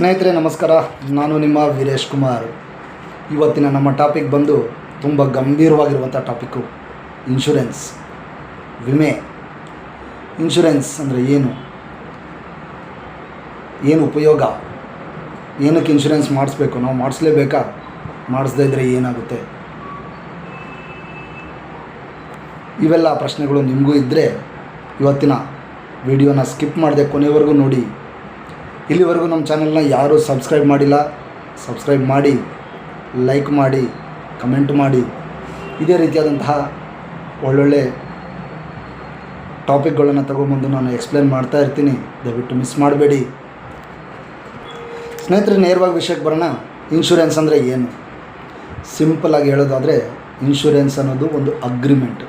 ಸ್ನೇಹಿತರೆ ನಮಸ್ಕಾರ, ನಾನು ನಿಮ್ಮ ವೀರೇಶ್ ಕುಮಾರ್. ಇವತ್ತಿನ ನಮ್ಮ ಟಾಪಿಕ್ ಬಂದು ತುಂಬ ಗಂಭೀರವಾಗಿರುವಂಥ ಟಾಪಿಕ್ಕು ಇನ್ಶೂರೆನ್ಸ್, ವಿಮೆ. ಇನ್ಶೂರೆನ್ಸ್ ಅಂದರೆ ಏನು ಉಪಯೋಗ, ಏನಕ್ಕೆ ಇನ್ಶೂರೆನ್ಸ್ ಮಾಡಿಸ್ಬೇಕು, ನಾವು ಮಾಡಿಸ್ಲೇಬೇಕಾ, ಮಾಡಿಸ್ದೇ ಇದ್ದರೆ ಏನಾಗುತ್ತೆ, ಇವೆಲ್ಲ ಪ್ರಶ್ನೆಗಳು ನಿಮಗೂ ಇದ್ದರೆ ಇವತ್ತಿನ ವಿಡಿಯೋನ ಸ್ಕಿಪ್ ಮಾಡದೆ ಕೊನೆವರೆಗೂ ನೋಡಿ. ಇಲ್ಲಿವರೆಗೂ ನಮ್ಮ ಚಾನಲ್ನ ಯಾರೂ ಸಬ್ಸ್ಕ್ರೈಬ್ ಮಾಡಿಲ್ಲ, ಸಬ್ಸ್ಕ್ರೈಬ್ ಮಾಡಿ, ಲೈಕ್ ಮಾಡಿ, ಕಮೆಂಟ್ ಮಾಡಿ. ಇದೇ ರೀತಿಯಾದಂತಹ ಒಳ್ಳೊಳ್ಳೆ ಟಾಪಿಕ್ಗಳನ್ನು ತಗೊಂಬಂದು ನಾನು ಎಕ್ಸ್ಪ್ಲೇನ್ ಮಾಡ್ತಾ ಇರ್ತೀನಿ, ದಯವಿಟ್ಟು ಮಿಸ್ ಮಾಡಬೇಡಿ. ಸ್ನೇಹಿತರೆ, ನೇರವಾಗಿ ವಿಷಯಕ್ಕೆ ಬರೋಣ. ಇನ್ಶೂರೆನ್ಸ್ ಅಂದರೆ ಏನು? ಸಿಂಪಲ್ಲಾಗಿ ಹೇಳೋದಾದರೆ ಇನ್ಶೂರೆನ್ಸ್ ಅನ್ನೋದು ಒಂದು ಅಗ್ರಿಮೆಂಟ್.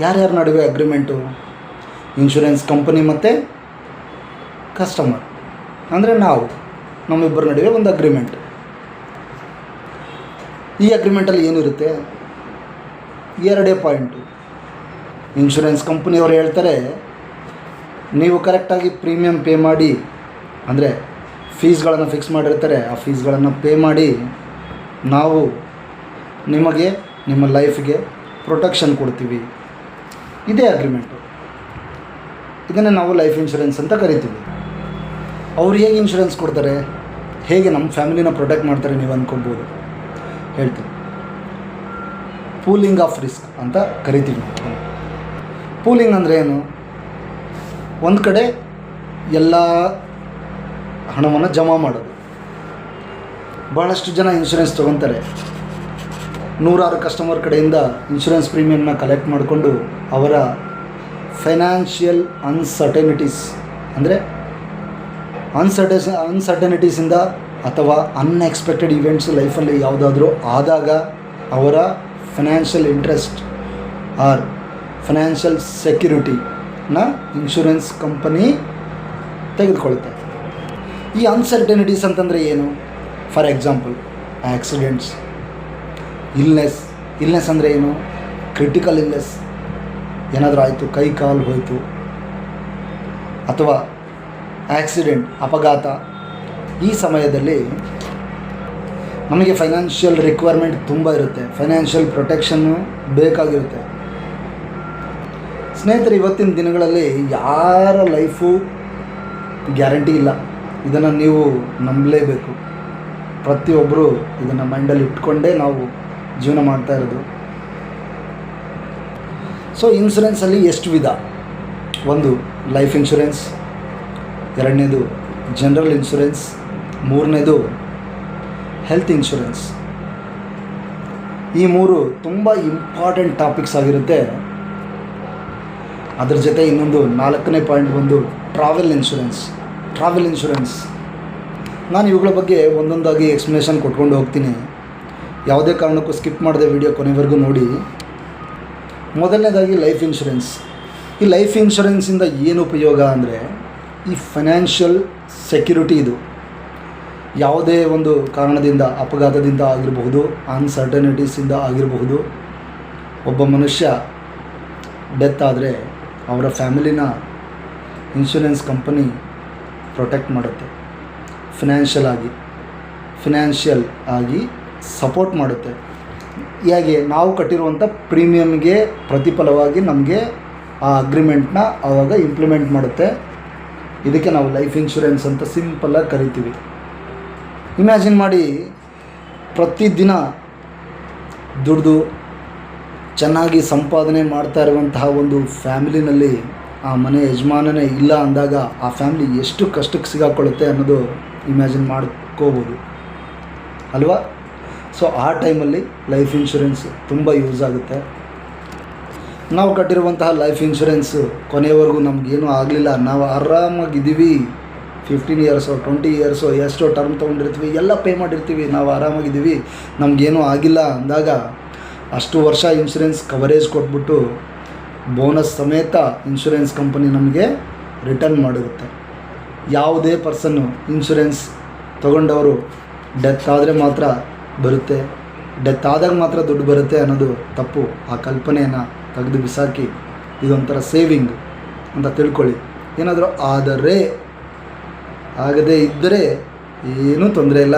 ಯಾರ್ಯಾರ ನಡುವೆ ಅಗ್ರಿಮೆಂಟು? ಇನ್ಶೂರೆನ್ಸ್ ಕಂಪನಿ ಮತ್ತು ಕಸ್ಟಮರ್, ಅಂದರೆ ನಮ್ಮಿಬ್ಬರ ನಡುವೆ ಒಂದು ಅಗ್ರಿಮೆಂಟ್. ಈ ಅಗ್ರಿಮೆಂಟಲ್ಲಿ ಏನಿರುತ್ತೆ? ಎರಡೇ ಪಾಯಿಂಟು. ಇನ್ಶೂರೆನ್ಸ್ ಕಂಪನಿಯವರು ಹೇಳ್ತಾರೆ, ನೀವು ಕರೆಕ್ಟಾಗಿ ಪ್ರೀಮಿಯಂ ಪೇ ಮಾಡಿ, ಅಂದರೆ ಫೀಸ್ಗಳನ್ನು ಫಿಕ್ಸ್ ಮಾಡಿರ್ತಾರೆ, ಆ ಫೀಸ್ಗಳನ್ನು ಪೇ ಮಾಡಿ ನಾವು ನಿಮಗೆ ನಿಮ್ಮ ಲೈಫ್ಗೆ ಪ್ರೊಟೆಕ್ಷನ್ ಕೊಡ್ತೀವಿ. ಇದೇ ಅಗ್ರಿಮೆಂಟು. ಇದನ್ನು ನಾವು ಲೈಫ್ ಇನ್ಶೂರೆನ್ಸ್ ಅಂತ ಕರಿತೀವಿ. ಅವ್ರು ಹೇಗೆ ಇನ್ಶೂರೆನ್ಸ್ ಕೊಡ್ತಾರೆ, ಹೇಗೆ ನಮ್ಮ ಫ್ಯಾಮಿಲಿನ ಪ್ರೊಟೆಕ್ಟ್ ಮಾಡ್ತಾರೆ ನೀವು ಅಂದ್ಕೊಳ್ಬೋದು. ಹೇಳ್ತೀವಿ, ಪೂಲಿಂಗ್ ಆಫ್ ರಿಸ್ಕ್ ಅಂತ ಕರಿತೀವಿ ನಾವು. ಪೂಲಿಂಗ್ ಅಂದರೆ ಏನು? ಒಂದು ಕಡೆ ಎಲ್ಲ ಹಣವನ್ನು ಜಮಾ ಮಾಡೋದು. ಭಾಳಷ್ಟು ಜನ ಇನ್ಶೂರೆನ್ಸ್ ತೊಗೊತಾರೆ. ನೂರಾರು ಕಸ್ಟಮರ್ ಕಡೆಯಿಂದ ಇನ್ಶೂರೆನ್ಸ್ ಪ್ರೀಮಿಯಮ್ನ ಕಲೆಕ್ಟ್ ಮಾಡಿಕೊಂಡು ಅವರ ಫೈನಾನ್ಷಿಯಲ್ ಅನ್ಸರ್ಟನಿಟೀಸ್, ಅಂದರೆ ಅನ್ಸರ್ಟನಿಟೀಸಿಂದ ಅಥವಾ ಅನ್ಎಕ್ಸ್ಪೆಕ್ಟೆಡ್ ಈವೆಂಟ್ಸ್ ಲೈಫಲ್ಲಿ ಯಾವುದಾದ್ರೂ ಆದಾಗ ಅವರ ಫೈನಾನ್ಷಿಯಲ್ ಇಂಟ್ರೆಸ್ಟ್ ಆರ್ ಫೈನಾನ್ಷಿಯಲ್ ಸೆಕ್ಯೂರಿಟಿನ ಇನ್ಶೂರೆನ್ಸ್ ಕಂಪನಿ ತೆಗೆದುಕೊಳ್ಳುತ್ತೆ. ಈ ಅನ್ಸರ್ಟನಿಟೀಸ್ ಅಂತಂದರೆ ಏನು? ಫಾರ್ ಎಕ್ಸಾಂಪಲ್, ಆಕ್ಸಿಡೆಂಟ್ಸ್, ಇಲ್ನೆಸ್ ಅಂದರೆ ಏನು? ಕ್ರಿಟಿಕಲ್ ಇಲ್ನೆಸ್, ಏನಾದರೂ ಆಯಿತು, ಕೈ ಕಾಲು ಹೋಯಿತು, ಅಥವಾ ಆಕ್ಸಿಡೆಂಟ್, ಅಪಘಾತ. ಈ ಸಮಯದಲ್ಲಿ ನಮಗೆ ಫೈನಾನ್ಷಿಯಲ್ ರಿಕ್ವೈರ್ಮೆಂಟ್ ತುಂಬ ಇರುತ್ತೆ, ಫೈನಾನ್ಷಿಯಲ್ ಪ್ರೊಟೆಕ್ಷನ್ನು ಬೇಕಾಗಿರುತ್ತೆ. ಸ್ನೇಹಿತರೆ, ಇವತ್ತಿನ ದಿನಗಳಲ್ಲಿ ಯಾರ ಲೈಫು ಗ್ಯಾರಂಟಿ ಇಲ್ಲ. ಇದನ್ನು ನೀವು ನಂಬಲೇಬೇಕು. ಪ್ರತಿಯೊಬ್ಬರು ಇದನ್ನು ಮೈಂಡಲ್ಲಿ ಇಟ್ಕೊಂಡೇ ನಾವು ಜೀವನ ಮಾಡ್ತಾ ಇರೋದು. ಸೊ ಇನ್ಶೂರೆನ್ಸಲ್ಲಿ ಎಷ್ಟು ವಿಧ? ಒಂದು ಲೈಫ್ ಇನ್ಶೂರೆನ್ಸ್, ಎರಡನೇದು ಜನರಲ್ ಇನ್ಶೂರೆನ್ಸ್, ಮೂರನೇದು ಹೆಲ್ತ್ ಇನ್ಶೂರೆನ್ಸ್. ಈ ಮೂರು ತುಂಬ ಇಂಪಾರ್ಟೆಂಟ್ ಟಾಪಿಕ್ಸ್ ಆಗಿರುತ್ತೆ. ಅದ್ರ ಜೊತೆ ಇನ್ನೊಂದು 4ನೇ ಪಾಯಿಂಟ್ ಬಂದು ಟ್ರಾವೆಲ್ ಇನ್ಶೂರೆನ್ಸ್. ನಾನು ಇವುಗಳ ಬಗ್ಗೆ ಒಂದೊಂದಾಗಿ ಎಕ್ಸ್ಪ್ಲನೇಷನ್ ಕೊಟ್ಕೊಂಡು ಹೋಗ್ತೀನಿ. ಯಾವುದೇ ಕಾರಣಕ್ಕೂ ಸ್ಕಿಪ್ ಮಾಡದೆ ವಿಡಿಯೋ ಕೊನೆವರೆಗೂ ನೋಡಿ. ಮೊದಲನೇದಾಗಿ ಲೈಫ್ ಇನ್ಶೂರೆನ್ಸ್. ಈ ಲೈಫ್ ಇನ್ಶೂರೆನ್ಸಿಂದ ಏನು ಉಪಯೋಗ ಅಂದರೆ, ಈ ಫೈನಾನ್ಷಿಯಲ್ ಸೆಕ್ಯೂರಿಟಿ. ಇದು ಯಾವುದೇ ಒಂದು ಕಾರಣದಿಂದ, ಅಪಘಾತದಿಂದ ಆಗಿರಬಹುದು, ಅನ್ಸರ್ಟನಿಟೀಸಿಂದ ಆಗಿರಬಹುದು, ಒಬ್ಬ ಮನುಷ್ಯ ಡೆತ್ ಆದರೆ ಅವರ ಫ್ಯಾಮಿಲಿನ ಇನ್ಶೂರೆನ್ಸ್ ಕಂಪನಿ ಪ್ರೊಟೆಕ್ಟ್ ಮಾಡುತ್ತೆ. ಫಿನಾನ್ಷಿಯಲ್ ಆಗಿ ಸಪೋರ್ಟ್ ಮಾಡುತ್ತೆ. ಹೇಗೆ? ನಾವು ಕಟ್ಟಿರುವಂಥ ಪ್ರೀಮಿಯಮ್ಗೆ ಪ್ರತಿಫಲವಾಗಿ ನಮಗೆ ಆ ಅಗ್ರಿಮೆಂಟ್ನ ಆವಾಗ ಇಂಪ್ಲಿಮೆಂಟ್ ಮಾಡುತ್ತೆ. ಇದಕ್ಕೆ ನಾವು ಲೈಫ್ ಇನ್ಶೂರೆನ್ಸ್ ಅಂತ ಸಿಂಪಲ್ಲಾಗಿ ಕರಿತೀವಿ. ಇಮ್ಯಾಜಿನ್ ಮಾಡಿ, ಪ್ರತಿದಿನ ದುಡಿದು ಚೆನ್ನಾಗಿ ಸಂಪಾದನೆ ಮಾಡ್ತಾ ಇರುವಂತಹ ಒಂದು ಫ್ಯಾಮಿಲಿನಲ್ಲಿ ಆ ಮನೆ ಯಜಮಾನನೇ ಇಲ್ಲ ಅಂದಾಗ ಆ ಫ್ಯಾಮಿಲಿ ಎಷ್ಟು ಕಷ್ಟಕ್ಕೆ ಸಿಗಾಕೊಳ್ಳುತ್ತೆ ಅನ್ನೋದು ಇಮ್ಯಾಜಿನ್ ಮಾಡ್ಕೋಬೋದು ಅಲ್ವಾ? ಸೊ ಆ ಟೈಮಲ್ಲಿ ಲೈಫ್ ಇನ್ಶೂರೆನ್ಸ್ ತುಂಬ ಯೂಸ್ ಆಗುತ್ತೆ. ನಾವು ಕಟ್ಟಿರುವಂತಹ ಲೈಫ್ ಇನ್ಶೂರೆನ್ಸು ಕೊನೆಯವರೆಗೂ ನಮಗೇನೂ ಆಗಲಿಲ್ಲ, ನಾವು ಆರಾಮಾಗಿದ್ದೀವಿ, 15 ಇಯರ್ಸೋ 20 ಇಯರ್ಸೋ ಎಷ್ಟೋ ಟರ್ಮ್ ತೊಗೊಂಡಿರ್ತೀವಿ, ಎಲ್ಲ ಪೇ ಮಾಡಿರ್ತೀವಿ, ನಾವು ಆರಾಮಾಗಿದ್ದೀವಿ, ನಮಗೇನೂ ಆಗಿಲ್ಲ ಅಂದಾಗ ಅಷ್ಟು ವರ್ಷ ಇನ್ಶೂರೆನ್ಸ್ ಕವರೇಜ್ ಕೊಟ್ಬಿಟ್ಟು ಬೋನಸ್ ಸಮೇತ ಇನ್ಶೂರೆನ್ಸ್ ಕಂಪನಿ ನಮಗೆ ರಿಟರ್ನ್ ಮಾಡಿರುತ್ತೆ. ಯಾವುದೇ ಪರ್ಸನ್ನು ಇನ್ಶೂರೆನ್ಸ್ ತೊಗೊಂಡವರು ಡೆತ್ ಆದರೆ ಮಾತ್ರ ಬರುತ್ತೆ, ಡೆತ್ ಆದಾಗ ಮಾತ್ರ ದುಡ್ಡು ಬರುತ್ತೆ ಅನ್ನೋದು ತಪ್ಪು. ಆ ಕಲ್ಪನೆಯನ್ನು ತೆಗೆದು ಬಿಸಾಕಿ ಇದೊಂಥರ ಸೇವಿಂಗ್ ಅಂತ ತಿಳ್ಕೊಳ್ಳಿ. ಏನಾದರೂ ಆಗದೇ ಇದ್ದರೆ ಏನೂ ತೊಂದರೆ ಇಲ್ಲ.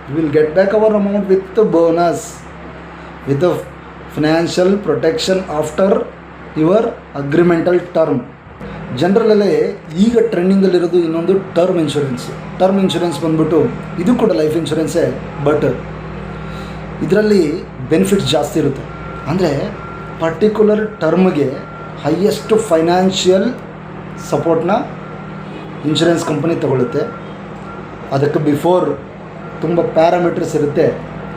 You will get back our amount with bonus, with financial protection after your agreemental term. ಜನರಲ್ಲೇ ಈಗ ಟ್ರೆಂಡಿಂಗಲ್ಲಿರೋದು ಇನ್ನೊಂದು ಟರ್ಮ್ ಇನ್ಶೂರೆನ್ಸ್. ಟರ್ಮ್ ಇನ್ಶೂರೆನ್ಸ್ ಬಂದ್ಬಿಟ್ಟು ಇದು ಕೂಡ ಲೈಫ್ ಇನ್ಶೂರೆನ್ಸೇ, ಬಟ್ ಇದರಲ್ಲಿ ಬೆನಿಫಿಟ್ಸ್ ಜಾಸ್ತಿ ಇರುತ್ತೆ. ಅಂದರೆ ಪರ್ಟಿಕ್ಯುಲರ್ ಟರ್ಮ್ಗೆ ಹೈಯೆಸ್ಟ್ ಫೈನಾನ್ಷಿಯಲ್ ಸಪೋರ್ಟ್ನ ಇನ್ಶೂರೆನ್ಸ್ ಕಂಪನಿ ತಗೊಳ್ಳುತ್ತೆ. ಅದಕ್ಕೆ ಬಿಫೋರ್ ತುಂಬ ಪ್ಯಾರಾಮೀಟರ್ಸ್ ಇರುತ್ತೆ.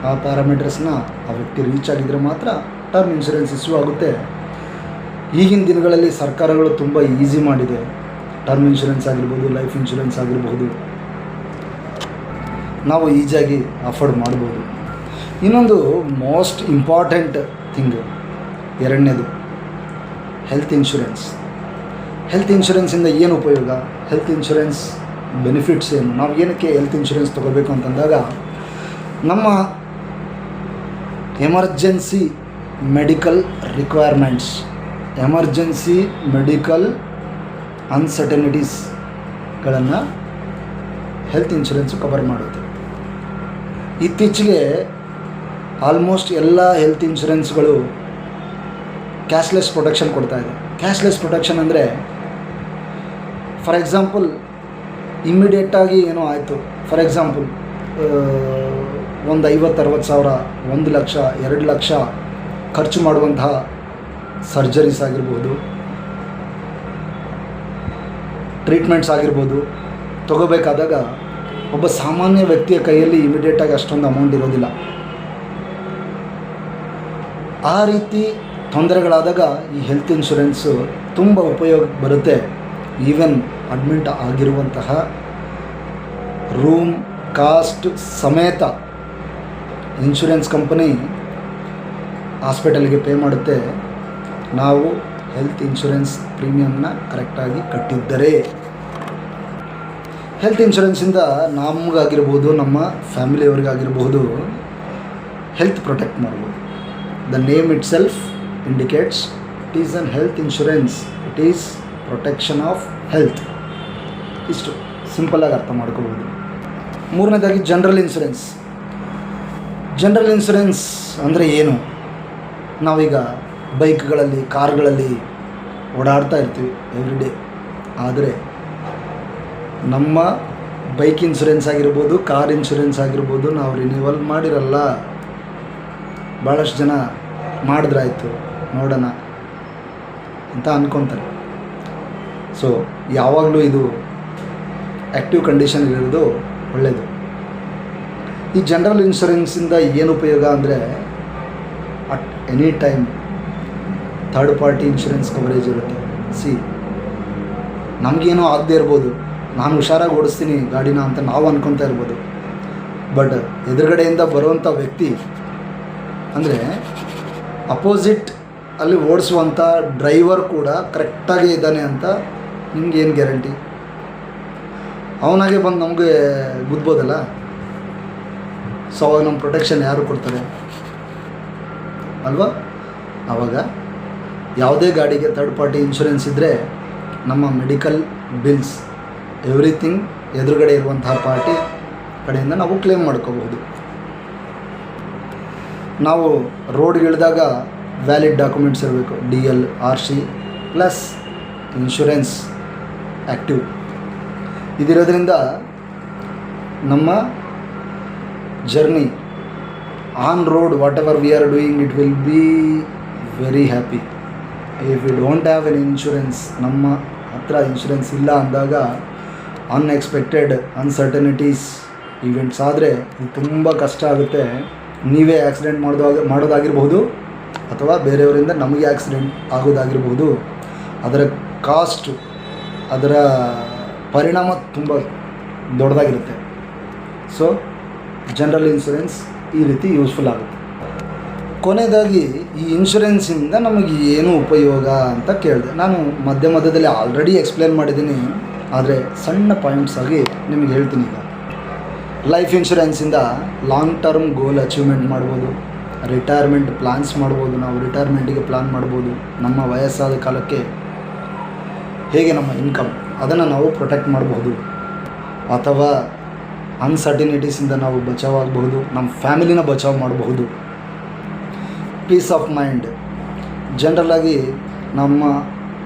ಆ ಪ್ಯಾರಾಮೀಟರ್ಸ್ನ ಆ ವ್ಯಕ್ತಿ ರೀಚ್ ಆಗಿದ್ದರೆ ಮಾತ್ರ ಟರ್ಮ್ ಇನ್ಶೂರೆನ್ಸ್ ಇಶ್ಯೂ ಆಗುತ್ತೆ. ಈಗಿನ ದಿನಗಳಲ್ಲಿ ಸರ್ಕಾರಗಳು ತುಂಬ ಈಸಿ ಮಾಡಿದೆ. ಟರ್ಮ್ ಇನ್ಶೂರೆನ್ಸ್ ಆಗಿರ್ಬೋದು, ಲೈಫ್ ಇನ್ಶೂರೆನ್ಸ್ ಆಗಿರಬಹುದು, ನಾವು ಈಸಿಯಾಗಿ ಅಫೋರ್ಡ್ ಮಾಡ್ಬೋದು. ಇನ್ನೊಂದು ಮೋಸ್ಟ್ ಇಂಪಾರ್ಟೆಂಟ್ ಥಿಂಗ್, ಎರಡನೇದು ಹೆಲ್ತ್ ಇನ್ಶೂರೆನ್ಸ್. ಹೆಲ್ತ್ ಇನ್ಶೂರೆನ್ಸಿಂದ ಏನು ಉಪಯೋಗ, ಹೆಲ್ತ್ ಇನ್ಶೂರೆನ್ಸ್ ಬೆನಿಫಿಟ್ಸ್ ಏನು, ನಾವು ಏನಕ್ಕೆ ಹೆಲ್ತ್ ಇನ್ಶೂರೆನ್ಸ್ ತೊಗೋಬೇಕು ಅಂತಂದಾಗ, ನಮ್ಮ emergency medical requirements, emergency medical ಅನ್ಸರ್ಟನಿಟೀಸ್ಗಳನ್ನು ಹೆಲ್ತ್ ಇನ್ಶೂರೆನ್ಸು ಕವರ್ ಮಾಡುತ್ತೆ. ಇತ್ತೀಚೆಗೆ ಆಲ್ಮೋಸ್ಟ್ ಎಲ್ಲ ಹೆಲ್ತ್ ಇನ್ಶೂರೆನ್ಸ್ಗಳು ಕ್ಯಾಶ್ಲೆಸ್ ಪ್ರೊಟೆಕ್ಷನ್ ಕೊಡ್ತಾಯಿದೆ. ಕ್ಯಾಶ್ಲೆಸ್ ಪ್ರೊಟೆಕ್ಷನ್ ಅಂದರೆ, ಫಾರ್ ಎಕ್ಸಾಂಪಲ್ ಇಮ್ಮಿಡಿಯೇಟಾಗಿ ಏನೋ ಆಯಿತು, ಫಾರ್ ಎಕ್ಸಾಂಪಲ್ ಒಂದು 50-60 ಸಾವಿರ, 1 ಲಕ್ಷ, 2 ಲಕ್ಷ ಖರ್ಚು ಮಾಡುವಂತಹ ಸರ್ಜರೀಸ್ ಆಗಿರ್ಬೋದು, ಟ್ರೀಟ್ಮೆಂಟ್ಸ್ ಆಗಿರ್ಬೋದು ತೊಗೋಬೇಕಾದಾಗ ಒಬ್ಬ ಸಾಮಾನ್ಯ ವ್ಯಕ್ತಿಯ ಕೈಯಲ್ಲಿ ಇಮಿಡಿಯೇಟಾಗಿ ಅಷ್ಟೊಂದು ಅಮೌಂಟ್ ಇರೋದಿಲ್ಲ. ಆ ರೀತಿ ತೊಂದರೆಗಳಾದಾಗ ಈ ಹೆಲ್ತ್ ಇನ್ಶೂರೆನ್ಸು ತುಂಬ ಉಪಯೋಗ ಬರುತ್ತೆ. ಈವನ್ ಅಡ್ಮಿಟ್ ಆಗಿರುವಂತಹ ರೂಮ್ ಕಾಸ್ಟ್ ಸಮೇತ ಇನ್ಶೂರೆನ್ಸ್ ಕಂಪನಿ ಹಾಸ್ಪಿಟಲ್ಗೆ ಪೇ ಮಾಡುತ್ತೆ, ನಾವು ಹೆಲ್ತ್ ಇನ್ಶೂರೆನ್ಸ್ ಪ್ರೀಮಿಯಮ್ನ ಕರೆಕ್ಟಾಗಿ ಕಟ್ಟಿದ್ದರೆ. ಹೆಲ್ತ್ ಇನ್ಶೂರೆನ್ಸಿಂದ ನಮಗಾಗಿರ್ಬೋದು, ನಮ್ಮ ಫ್ಯಾಮಿಲಿಯವ್ರಿಗಾಗಿರ್ಬೋದು ಹೆಲ್ತ್ ಪ್ರೊಟೆಕ್ಟ್ ಮಾಡ್ಬೋದು. The name it self indicates it is an health insurance, it is protection of health. ಇಷ್ಟು ಸಿಂಪಲ್ಲಾಗಿ ಅರ್ಥ ಮಾಡ್ಕೋಬೋದು. ಮೂರನೇದಾಗಿ ಜನರಲ್ ಇನ್ಶೂರೆನ್ಸ್. ಜನರಲ್ ಇನ್ಶೂರೆನ್ಸ್ ಅಂದರೆ ಏನು? ನಾವೀಗ ಬೈಕ್ಗಳಲ್ಲಿ, ಕಾರ್ಗಳಲ್ಲಿ ಓಡಾಡ್ತಾ ಇರ್ತೀವಿ ಎವ್ರಿ ಡೇ. ಆದರೆ ನಮ್ಮ ಬೈಕ್ ಇನ್ಶೂರೆನ್ಸ್ ಆಗಿರ್ಬೋದು, ಕಾರ್ ಇನ್ಶೂರೆನ್ಸ್ ಆಗಿರ್ಬೋದು ನಾವು ರಿನ್ಯೂವಲ್ ಮಾಡಿರಲ್ಲ. ಭಾಳಷ್ಟು ಜನ ಮಾಡಿದ್ರಾಯ್ತು ನೋಡೋಣ ಅಂತ ಅಂದ್ಕೊತಾರೆ. ಸೊ ಯಾವಾಗಲೂ ಇದು ಆ್ಯಕ್ಟಿವ್ ಕಂಡೀಷನ್ ಇರೋದು ಒಳ್ಳೆಯದು. ಈ ಜನರಲ್ ಇನ್ಶೂರೆನ್ಸಿಂದ ಏನು ಉಪಯೋಗ ಅಂದರೆ, at any time third party insurance coverage ಇರುತ್ತೆ. ನಮಗೇನೋ ಆಗದೆ ಇರ್ಬೋದು, ನಾನು ಹುಷಾರಾಗಿ ಓಡಿಸ್ತೀನಿ ಗಾಡಿನ ಅಂತ ನಾವು ಅಂದ್ಕೊತಾ ಇರ್ಬೋದು, ಬಟ್ ಎದುರುಗಡೆಯಿಂದ ಬರುವಂಥ ವ್ಯಕ್ತಿ ಅಂದರೆ ಅಪೋಸಿಟ್ ಅಲ್ಲಿ ಓಡಿಸುವಂಥ ಡ್ರೈವರ್ ಕೂಡ ಕರೆಕ್ಟಾಗಿ ಇದ್ದಾನೆ ಅಂತ ನಿಮಗೇನು ಗ್ಯಾರಂಟಿ? ಅವನಾಗೆ ಬಂದು ನಮಗೆ ಗುದ್ಬೋದಲ್ಲ. ಸೊ ಅವಾಗ ನಮ್ಮ ಪ್ರೊಟೆಕ್ಷನ್ ಯಾರು ಕೊಡ್ತಾರೆ ಅಲ್ವಾ? ಆವಾಗ ಯಾವುದೇ ಗಾಡಿಗೆ ಥರ್ಡ್ ಪಾರ್ಟಿ ಇನ್ಶೂರೆನ್ಸ್ ಇದ್ದರೆ ನಮ್ಮ ಮೆಡಿಕಲ್ ಬಿಲ್ಸ್ ಎವ್ರಿಥಿಂಗ್ ಎದುರುಗಡೆ ಇರುವಂತಹ ಪಾರ್ಟಿ ಕಡೆಯಿಂದ ನಾವು ಕ್ಲೇಮ್ ಮಾಡ್ಕೋಬಹುದು. ನಾವು ರೋಡ್ಗೆ ಇಳಿದಾಗ ವ್ಯಾಲಿಡ್ ಡಾಕ್ಯುಮೆಂಟ್ಸ್ ಇರಬೇಕು, DL, RC plus insurance active. ಇದಿರೋದ್ರಿಂದ ನಮ್ಮ journey on road, whatever we are doing, it will be very happy. If you don't have an insurance, ನಮ್ಮ ಹತ್ರ ಇನ್ಶೂರೆನ್ಸ್ ಇಲ್ಲ ಅಂದಾಗ ಅನ್ಎಕ್ಸ್ಪೆಕ್ಟೆಡ್ ಅನ್ಸರ್ಟನಿಟೀಸ್ ಇವೆಂಟ್ಸ್ ಆದರೆ ತುಂಬ ಕಷ್ಟ ಆಗುತ್ತೆ. ನೀವೇ ಆಕ್ಸಿಡೆಂಟ್ ಮಾಡೋದಾಗಿರ್ಬೋದು ಅಥವಾ ಬೇರೆಯವರಿಂದ ನಮಗೆ ಆಕ್ಸಿಡೆಂಟ್ ಆಗೋದಾಗಿರ್ಬೋದು. ಅದರ ಕಾಸ್ಟ್, ಅದರ ಪರಿಣಾಮ ತುಂಬ ದೊಡ್ಡದಾಗಿರುತ್ತೆ. ಸೊ ಜನರಲ್ ಇನ್ಶೂರೆನ್ಸ್ ಈ ರೀತಿ ಯೂಸ್ಫುಲ್ ಆಗುತ್ತೆ. ಕೊನೆಯದಾಗಿ ಈ ಇನ್ಶೂರೆನ್ಸಿಂದ ನಮಗೆ ಏನು ಉಪಯೋಗ ಅಂತ ಕೇಳಿದೆ. ನಾನು ಮಧ್ಯದಲ್ಲಿ ಆಲ್ರೆಡಿ ಎಕ್ಸ್ಪ್ಲೇನ್ ಮಾಡಿದ್ದೀನಿ, ಆದರೆ ಸಣ್ಣ ಪಾಯಿಂಟ್ಸ್ ಆಗಿ ನಿಮಗೆ ಹೇಳ್ತೀನಿ. ಈಗ ಲೈಫ್ ಇನ್ಶೂರೆನ್ಸಿಂದ ಲಾಂಗ್ ಟರ್ಮ್ ಗೋಲ್ ಅಚೀವ್ಮೆಂಟ್ ಮಾಡ್ಬೋದು, ರಿಟೈರ್ಮೆಂಟ್ ಪ್ಲಾನ್ಸ್ ಮಾಡ್ಬೋದು. ನಾವು ರಿಟೈರ್ಮೆಂಟಿಗೆ ಪ್ಲಾನ್ ಮಾಡ್ಬೋದು. ನಮ್ಮ ವಯಸ್ಸಾದ ಕಾಲಕ್ಕೆ ಹೇಗೆ ನಮ್ಮ ಇನ್ಕಮ್ ಅದನ್ನು ನಾವು ಪ್ರೊಟೆಕ್ಟ್ ಮಾಡಬಹುದು. ಅಥವಾ ಅನ್ಸರ್ಟಿನಿಟೀಸಿಂದ ನಾವು ಬಚಾವಾಗಬಹುದು, ನಮ್ಮ ಫ್ಯಾಮಿಲಿನ ಬಚಾವ್ ಮಾಡಬಹುದು. Piece of mind. ಜನರಲಾಗಿ ನಮ್ಮ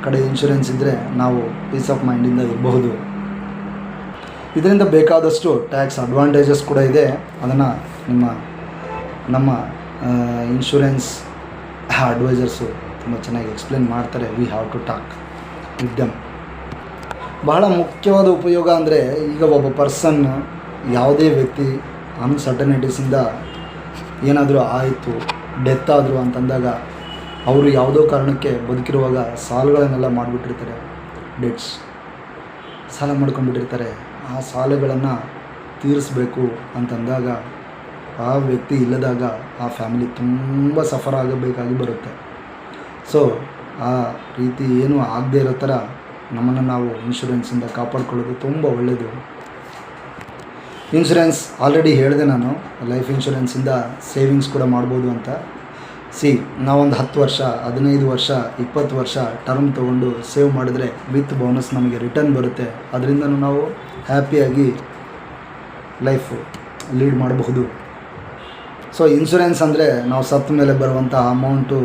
ಕಡೆ ಇನ್ಶೂರೆನ್ಸ್ ಇದ್ದರೆ ನಾವು ಪೀಸ್ ಆಫ್ ಮೈಂಡಿಂದ ಇರಬಹುದು. ಇದರಿಂದ ಬೇಕಾದಷ್ಟು ಟ್ಯಾಕ್ಸ್ ಅಡ್ವಾಂಟೇಜಸ್ ಕೂಡ ಇದೆ. ಅದನ್ನು ನಮ್ಮ ಇನ್ಶೂರೆನ್ಸ್ ಅಡ್ವೈಸರ್ಸು ತುಂಬ ಚೆನ್ನಾಗಿ ಎಕ್ಸ್ಪ್ಲೇನ್ ಮಾಡ್ತಾರೆ. We have to talk with them. ಬಹಳ ಮುಖ್ಯವಾದ ಉಪಯೋಗ ಅಂದರೆ, ಈಗ ಒಬ್ಬ ಪರ್ಸನ್, ಯಾವುದೇ ವ್ಯಕ್ತಿ ಅನ್ಸರ್ಟನಿಟೀಸಿಂದ ಏನಾದರೂ ಆಯಿತು, ಡೆತ್ ಆದರು ಅಂತಂದಾಗ ಅವರು ಯಾವುದೋ ಕಾರಣಕ್ಕೆ ಬದುಕಿರುವಾಗ ಸಾಲಗಳನ್ನೆಲ್ಲ ಮಾಡಿಬಿಟ್ಟಿರ್ತಾರೆ. ಡೆಟ್ಸ್ ಸಾಲ ಮಾಡ್ಕೊಂಡ್ಬಿಟ್ಟಿರ್ತಾರೆ. ಆ ಸಾಲಗಳನ್ನು ತೀರಿಸಬೇಕು ಅಂತಂದಾಗ ಆ ವ್ಯಕ್ತಿ ಇಲ್ಲದಾಗ ಆ ಫ್ಯಾಮಿಲಿ ತುಂಬ ಸಫರ್ ಆಗಬೇಕಾಗಿ ಬರುತ್ತೆ. ಸೊ ಆ ರೀತಿ ಏನೂ ಆಗದೇ ಇರೋ ಥರ ನಮ್ಮನ್ನು ನಾವು ಇನ್ಶೂರೆನ್ಸಿಂದ ಕಾಪಾಡ್ಕೊಳ್ಳೋದು ತುಂಬ ಒಳ್ಳೆಯದು. ಇನ್ಶೂರೆನ್ಸ್ ಆಲ್ರೆಡಿ ಹೇಳಿದೆ ನಾನು, ಲೈಫ್ ಇನ್ಶೂರೆನ್ಸಿಂದ ಸೇವಿಂಗ್ಸ್ ಕೂಡ ಮಾಡ್ಬೋದು ಅಂತ. ನಾವೊಂದು 10 ವರ್ಷ, 15 ವರ್ಷ, 20 ವರ್ಷ ಟರ್ಮ್ ತೊಗೊಂಡು ಸೇವ್ ಮಾಡಿದ್ರೆ ವಿತ್ ಬೋನಸ್ ನಮಗೆ ರಿಟರ್ನ್ ಬರುತ್ತೆ. ಅದರಿಂದನೂ ನಾವು ಹ್ಯಾಪಿಯಾಗಿ ಲೈಫು ಲೀಡ್ ಮಾಡಬಹುದು. ಸೊ ಇನ್ಶೂರೆನ್ಸ್ ಅಂದರೆ ನಾವು ಸತ್ತ ಮೇಲೆ ಬರುವಂಥ ಅಮೌಂಟು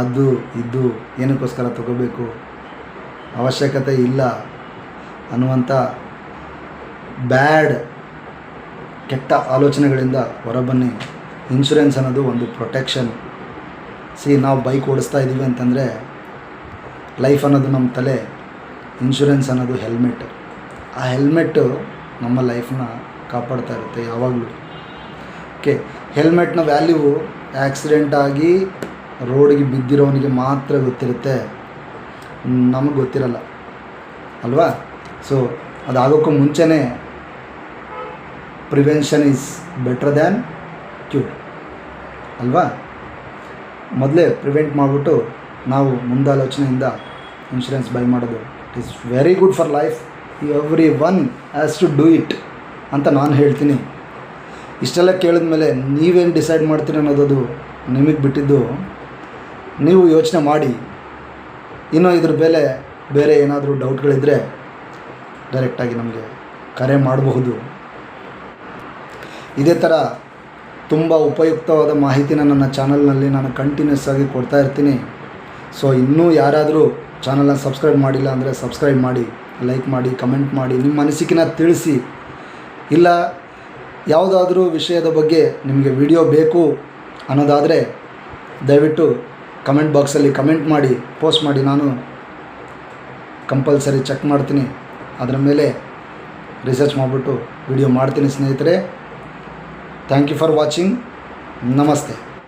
ಅದು ಇದು ಏನಕ್ಕೋಸ್ಕರ ತಗೋಬೇಕು, ಅವಶ್ಯಕತೆ ಇಲ್ಲ ಅನ್ನುವಂಥ ಕೆಟ್ಟ ಆಲೋಚನೆಗಳಿಂದ ಹೊರಬನ್ನಿ. ಇನ್ಶೂರೆನ್ಸ್ ಅನ್ನೋದು ಒಂದು ಪ್ರೊಟೆಕ್ಷನ್. ನಾವು ಬೈಕ್ ಓಡಿಸ್ತಾ ಇದ್ದೀವಿ ಅಂತಂದರೆ ಲೈಫ್ ಅನ್ನೋದು ನಮ್ಮ ತಲೆ, ಇನ್ಶೂರೆನ್ಸ್ ಅನ್ನೋದು ಹೆಲ್ಮೆಟ್. ಆ ಹೆಲ್ಮೆಟ್ಟು ನಮ್ಮ ಲೈಫನ್ನ ಕಾಪಾಡ್ತಾ ಇರುತ್ತೆ ಯಾವಾಗಲೂ. ಹೆಲ್ಮೆಟ್ನ ವ್ಯಾಲ್ಯೂ ಆಕ್ಸಿಡೆಂಟ್ ಆಗಿ ರೋಡಿಗೆ ಬಿದ್ದಿರೋನಿಗೆ ಮಾತ್ರ ಗೊತ್ತಿರುತ್ತೆ, ನಮಗೆ ಗೊತ್ತಿರಲ್ಲ ಅಲ್ವಾ? ಸೊ ಅದಾಗೋಕ್ಕೂ ಮುಂಚೆನೇ prevention is better than cure ಅಲ್ವಾ? ಮೊದಲೇ ಪ್ರಿವೆಂಟ್ ಮಾಡಿಬಿಟ್ಟು ನಾವು ಮುಂದಾಲೋಚನೆಯಿಂದ ಇನ್ಶೂರೆನ್ಸ್ ಬೈ ಮಾಡೋದು. It is very good for life. Everyone has to do it ಅಂತ ನಾನು ಹೇಳ್ತೀನಿ. ಇಷ್ಟೆಲ್ಲ ಕೇಳಿದ ಮೇಲೆ ನೀವೇನು ಡಿಸೈಡ್ ಮಾಡ್ತೀರಿ ಅನ್ನೋದು ನಿಮಗೆ ಬಿಟ್ಟಿದ್ದು. ನೀವು ಯೋಚನೆ ಮಾಡಿ. ಇನ್ನೂ ಇದ್ರ ಬೇರೆ ಏನಾದರೂ ಡೌಟ್ಗಳಿದ್ದರೆ ಡೈರೆಕ್ಟಾಗಿ ನಮಗೆ ಕರೆ ಮಾಡಬಹುದು. ಇದೇ ಥರ ತುಂಬ ಉಪಯುಕ್ತವಾದ ಮಾಹಿತಿನ ನನ್ನ ಚಾನಲ್ನಲ್ಲಿ ನಾನು ಕಂಟಿನ್ಯೂಸ್ ಆಗಿ ಕೊಡ್ತಾ ಇರ್ತೀನಿ. ಸೊ ಇನ್ನೂ ಯಾರಾದರೂ ಚಾನಲ್ನ ಸಬ್ಸ್ಕ್ರೈಬ್ ಮಾಡಿಲ್ಲ ಅಂದರೆ ಸಬ್ಸ್ಕ್ರೈಬ್ ಮಾಡಿ, ಲೈಕ್ ಮಾಡಿ, ಕಮೆಂಟ್ ಮಾಡಿ, ನಿಮ್ಮ ಅನಿಸಿಕೆನ ತಿಳಿಸಿ. ಇಲ್ಲ ಯಾವುದಾದ್ರೂ ವಿಷಯದ ಬಗ್ಗೆ ನಿಮಗೆ ವಿಡಿಯೋ ಬೇಕು ಅನ್ನೋದಾದರೆ ದಯವಿಟ್ಟು ಕಮೆಂಟ್ ಬಾಕ್ಸಲ್ಲಿ ಕಮೆಂಟ್ ಮಾಡಿ, ಪೋಸ್ಟ್ ಮಾಡಿ. ನಾನು ಕಂಪಲ್ಸರಿ ಚೆಕ್ ಮಾಡ್ತೀನಿ. ಅದರ ಮೇಲೆ ರಿಸರ್ಚ್ ಮಾಡಿಬಿಟ್ಟು ವಿಡಿಯೋ ಮಾಡ್ತೀನಿ ಸ್ನೇಹಿತರೆ. Thank you for watching. ನಮಸ್ತೆ.